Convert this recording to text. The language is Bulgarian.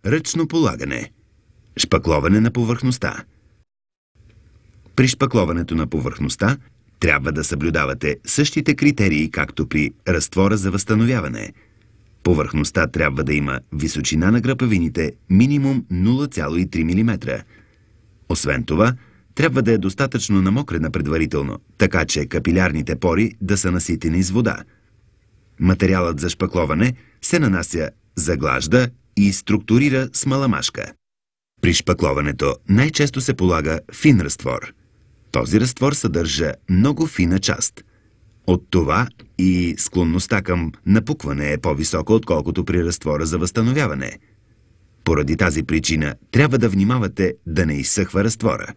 Ръчно полагане. Шпакловане на повърхността. При шпакловането на повърхността трябва да съблюдавате същите критерии, както при разтвора за възстановяване. Повърхността трябва да има височина на гръпавините минимум 0,3 мм. Освен това, трябва да е достатъчно намокрена предварително, така че капилярните пори да са наситени с вода. Материалът за шпакловане се нанася, заглажда и структурира с маламашка. При шпакловането най-често се полага фин разтвор. Този разтвор съдържа много фина част. От това и склонността към напукване е по-висока, отколкото при разтвора за възстановяване. Поради тази причина трябва да внимавате да не изсъхва разтвора.